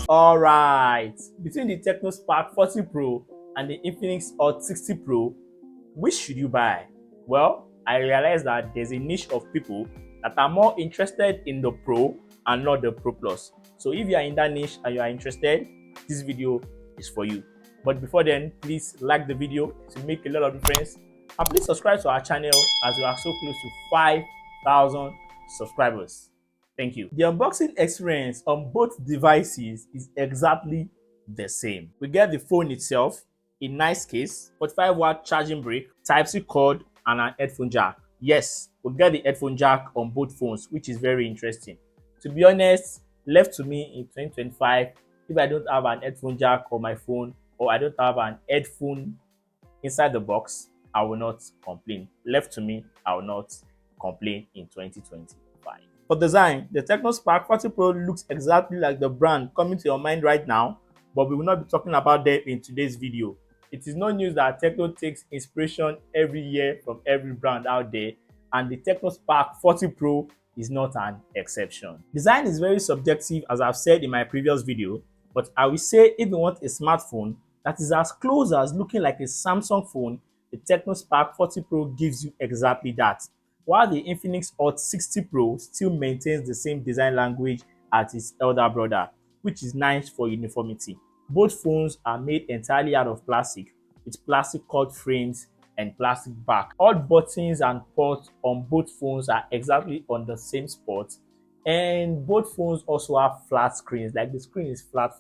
Alright, between the Tecno Spark 40 Pro and the Infinix Hot 60 Pro, which should you buy? Well, I realized that there's a niche of people that are more interested in the Pro and not the Pro Plus. So if you are in that niche and you are interested, this video is for you. But before then, please like the video to make a lot of difference. And please subscribe to our channel as we are so close to 5,000 subscribers. Thank you. The unboxing experience on both devices is exactly the same. We get the phone itself, a nice case, 45-watt charging brick, Type-C cord, and an headphone jack. Yes, we get the headphone jack on both phones, which is very interesting. To be honest, left to me in 2025, if I don't have an headphone jack on my phone or I don't have an headphone inside the box, I will not complain. Left to me, I will not complain in 2025. For design, the Tecno Spark 40 Pro looks exactly like the brand coming to your mind right now, but we will not be talking about them in today's video. It is no news that Tecno takes inspiration every year from every brand out there, and the Tecno Spark 40 Pro is not an exception. Design is very subjective, as I've said in my previous video, but I will say if you want a smartphone that is as close as looking like a Samsung phone, the Tecno Spark 40 Pro gives you exactly that. While the Infinix Hot 60 Pro still maintains the same design language as its elder brother, which is nice for uniformity. Both phones are made entirely out of plastic, with plastic cut frames and plastic back. All buttons and ports on both phones are exactly on the same spot, and both phones also have flat screens, like the screen is flat,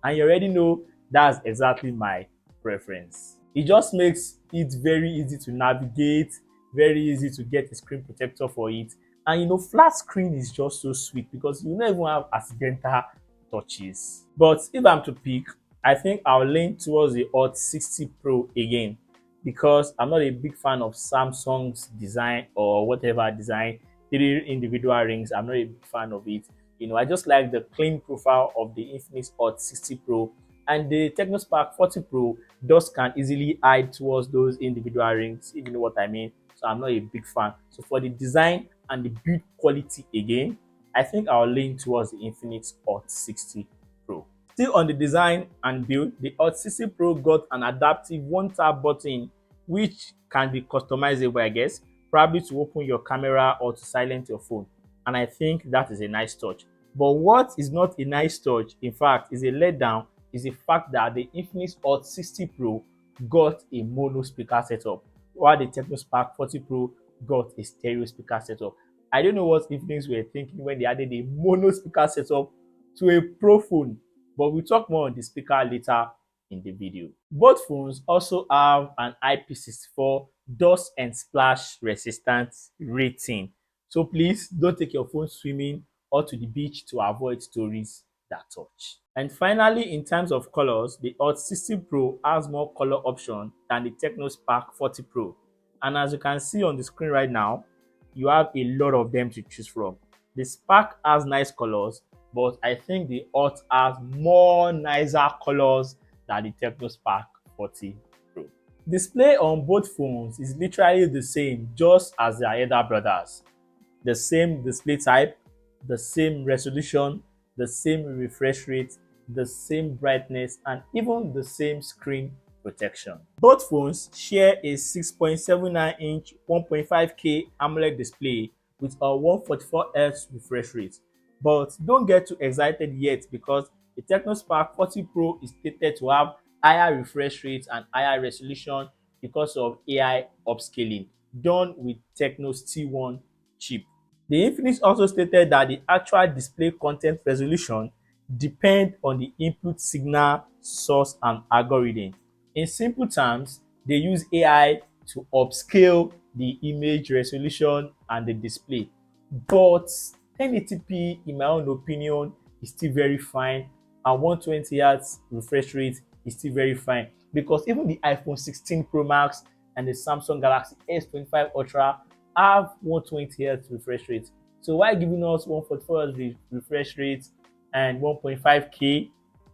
and you already know that's exactly my preference. It just makes it very easy to navigate, very easy to get a screen protector for it, and you know, flat screen is just so sweet because you don't even have accidental touches. But if I'm to pick, I think I'll lean towards the Hot 60 Pro again, because I'm not a big fan of Samsung's design or whatever design, 3 individual rings. I'm not a big fan of it. You know, I just like the clean profile of the Infinix Hot 60 Pro, and the Tecno Spark 40 Pro just can easily hide towards those individual rings, if you know what I mean. So I'm not a big fan. So for the design and the build quality again, I think I'll lean towards the Infinix Hot 60 Pro. Still on the design and build, the Hot 60 Pro got an adaptive one-tap button which can be customizable, I guess, probably to open your camera or to silence your phone. And I think that is a nice touch. But what is not a nice touch, in fact, is a letdown, is the fact that the Infinix Hot 60 Pro got a mono speaker setup, while the Tecno Spark 40 Pro got a stereo speaker setup. I don't know what Infinix were thinking when they added a mono speaker setup to a Pro phone, but we'll talk more on the speaker later in the video. Both phones also have an IP64 dust and splash resistant rating. So please don't take your phone swimming or to the beach to avoid stories that touch. And finally, in terms of colors, the Hot 60 Pro has more color option than the Tecno Spark 40 Pro. And as you can see on the screen right now, you have a lot of them to choose from. The Spark has nice colors, but I think the Hot has more nicer colors than the Tecno Spark 40 Pro. Display on both phones is literally the same, just as their elder brothers. The same display type, the same resolution, the same refresh rate, the same brightness, and even the same screen protection. Both phones share a 6.79-inch 1.5K AMOLED display with a 144Hz refresh rate. But don't get too excited yet, because the Tecno Spark 40 Pro is stated to have higher refresh rates and higher resolution because of AI upscaling done with Tecno's T1 chip. The Infinix also stated that the actual display content resolution depends on the input signal source and algorithm. In simple terms, they use AI to upscale the image resolution and the display. But 1080p, in my own opinion, is still very fine, and 120Hz refresh rate is still very fine, because even the iPhone 16 Pro Max and the Samsung Galaxy S25 Ultra have 120Hz refresh rate. So why giving us 144Hz refresh rate and 1.5K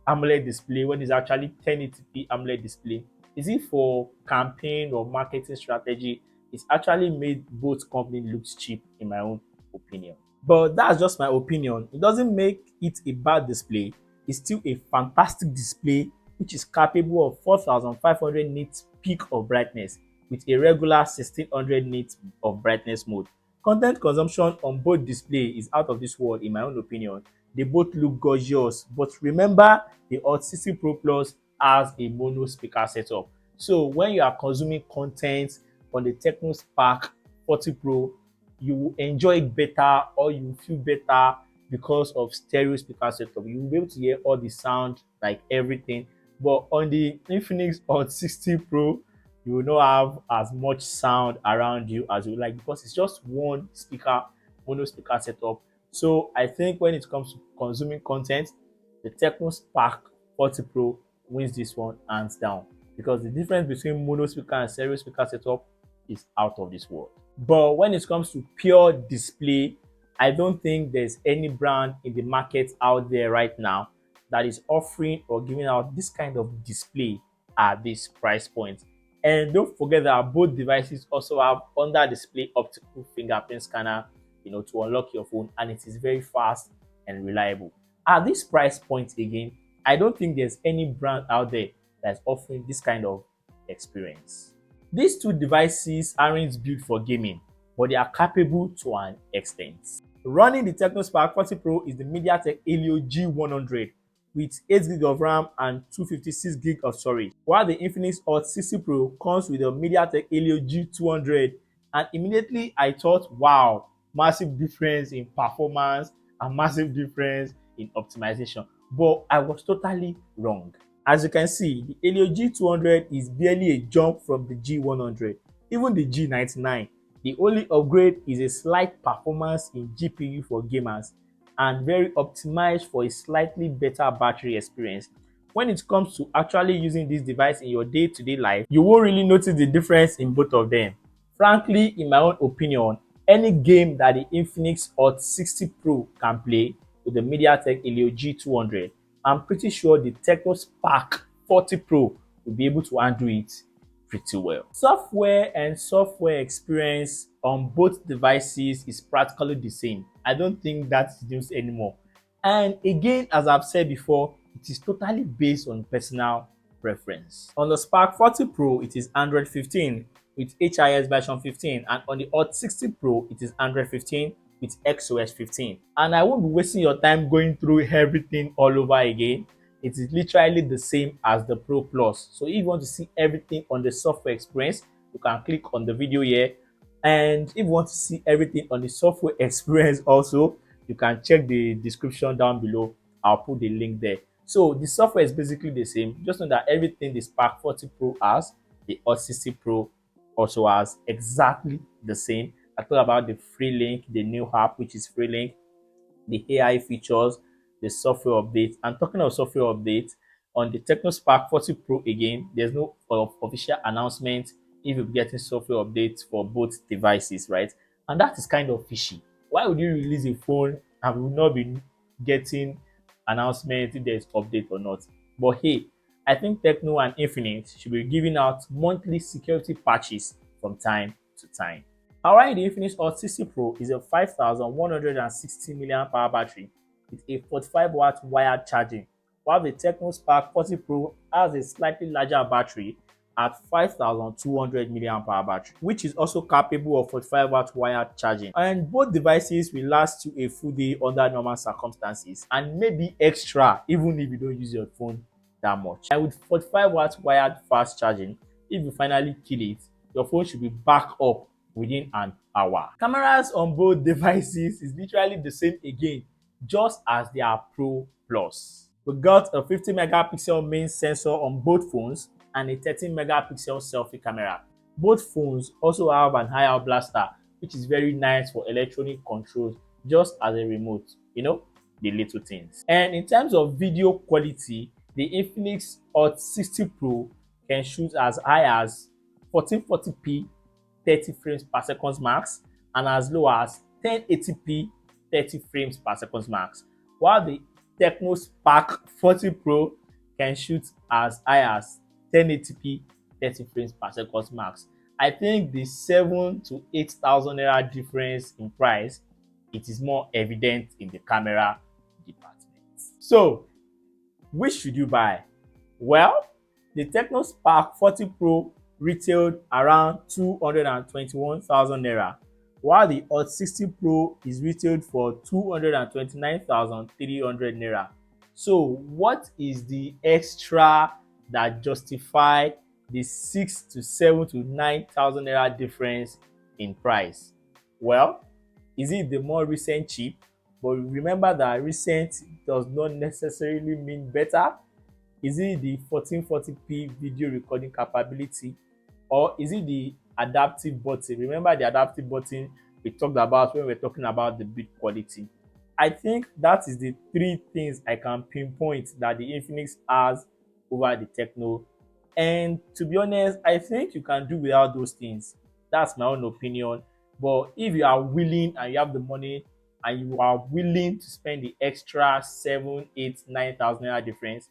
AMOLED display when it's actually 1080p AMOLED display? Is it for campaign or marketing strategy? It's actually made both companies look cheap, in my own opinion. But that's just my opinion. It doesn't make it a bad display. is still a fantastic display which is capable of 4500 nits peak of brightness with a regular 1600 nits of brightness mode. Content consumption on both display is out of this world in my own opinion. They both look gorgeous, but remember the Hot 60 Pro Plus has a mono speaker setup. So when you are consuming content on the Tecno Spark 40 Pro, you will enjoy it better or you will feel better because of stereo speaker setup. You will be able to hear all the sound, like everything. But on the Infinix Hot 60 Pro, you will not have as much sound around you as you like because it's just one speaker, mono speaker setup. So I think when it comes to consuming content, the Tecno Spark 40 Pro wins this one hands down because the difference between mono speaker and stereo speaker setup is out of this world. But when it comes to pure display, I don't think there's any brand in the market out there right now that is offering or giving out this kind of display at this price point. And don't forget that both devices also have under display optical fingerprint scanner, to unlock your phone, and it is very fast and reliable. At this price point again, I don't think there's any brand out there that's offering this kind of experience. These two devices aren't built for gaming, but they are capable to an extent. Running the Tecno Spark 40 Pro is the Mediatek Helio G100 with 8GB of RAM and 256GB of storage, while the Infinix Hot 60 Pro comes with the Mediatek Helio G200, and immediately I thought, wow, massive difference in performance and massive difference in optimization, but I was totally wrong. As you can see, the Helio G200 is barely a jump from the G100, even the G99. The only upgrade is a slight performance in GPU for gamers and very optimized for a slightly better battery experience. When it comes to actually using this device in your day-to-day life, you won't really notice the difference in both of them. Frankly, in my own opinion, any game that the Infinix Hot 60 Pro can play with the Mediatek Helio G200, I'm pretty sure the Tecno Spark 40 Pro will be able to handle it pretty well. Software and software experience on both devices is practically the same. I don't think that's news anymore. And again, as I've said before, it is totally based on personal preference. On the Spark 40 Pro, it is Android 15 with HIS version 15, and on the Hot 60 Pro, it is Android 15 with XOS 15. And I won't be wasting your time going through everything all over again. It is literally the same as the Pro Plus. So if you want to see everything on the software experience, you can click on the video here. And if you want to see everything on the software experience also, you can check the description down below. I'll put the link there. So the software is basically the same. Just know that everything the Spark 40 Pro has, the Hot 60 Pro also has exactly the same. I talked about the Freelink, the new app, which is Freelink, the AI features, the software updates. And talking of software updates, on the Tecno Spark 40 Pro again, there's no official announcement if you're getting software updates for both devices, right? And that is kind of fishy. Why would you release a phone and will not be getting announcement if there's update or not? But hey, I think Tecno and Infinix should be giving out monthly security patches from time to time. Alright, the Infinix Hot 60 Pro is a 5160 mAh battery with a 45-watt wired charging, while the Tecno Spark 40 Pro has a slightly larger battery at 5200 mAh battery, which is also capable of 45-watt wired charging. And both devices will last you a full day under normal circumstances, and maybe extra even if you don't use your phone that much. And with 45-watt wired fast charging, if you finally kill it, your phone should be back up within an hour. Cameras on both devices is literally the same again, just as they are Pro Plus. We got a 50 megapixel main sensor on both phones and a 13 megapixel selfie camera. Both phones also have an IR blaster, which is very nice for electronic controls, just as a remote, the little things. And in terms of video quality, the Infinix Hot 60 Pro can shoot as high as 1440p 30 frames per second max and as low as 1080p 30 frames per second max, while the Tecno Spark 40 Pro can shoot as high as 1080p 30 frames per second max. I think the 7,000 to 8,000 naira difference in price, it is more evident in the camera department. So Which should you buy? Well, the Tecno Spark 40 Pro retailed around 221,000 naira, while the Hot 60 Pro is retailed for 229,300 naira. So, what is the extra that justify the 6 to 7 to 9,000 naira difference in price? Well, is it the more recent chip? But remember that recent does not necessarily mean better. Is it the 1440p video recording capability, or is it the adaptive button? Remember the adaptive button we talked about when we were talking about the build quality. I think that is the three things I can pinpoint that the Infinix has over the Tecno. And to be honest, I think you can do without those things. That's my own opinion. But if you are willing and you have the money and you are willing to spend the extra 7, 8, 9,000 naira difference,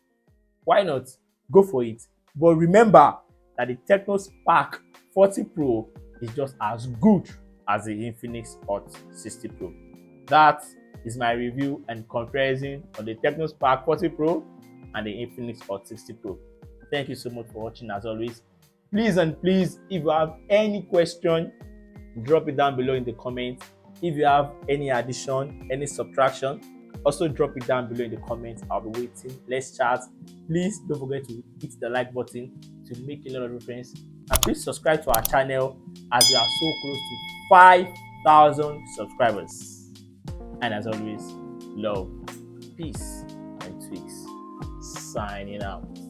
why not? Go for it. But remember that the Tecno Spark 40 Pro is just as good as the Infinix Hot 60 Pro. That is my review and comparison on the Tecno Spark 40 Pro and the Infinix Hot 60 Pro. Thank you so much for watching as always. Please and please, if you have any question, drop it down below in the comments. If you have any addition, any subtraction, also drop it down below in the comments. I'll be waiting. Let's chat. Please don't forget to hit the like button to make a lot of difference. And please subscribe to our channel as we are so close to 5,000 subscribers. And as always, love, peace, and tweaks. Signing out.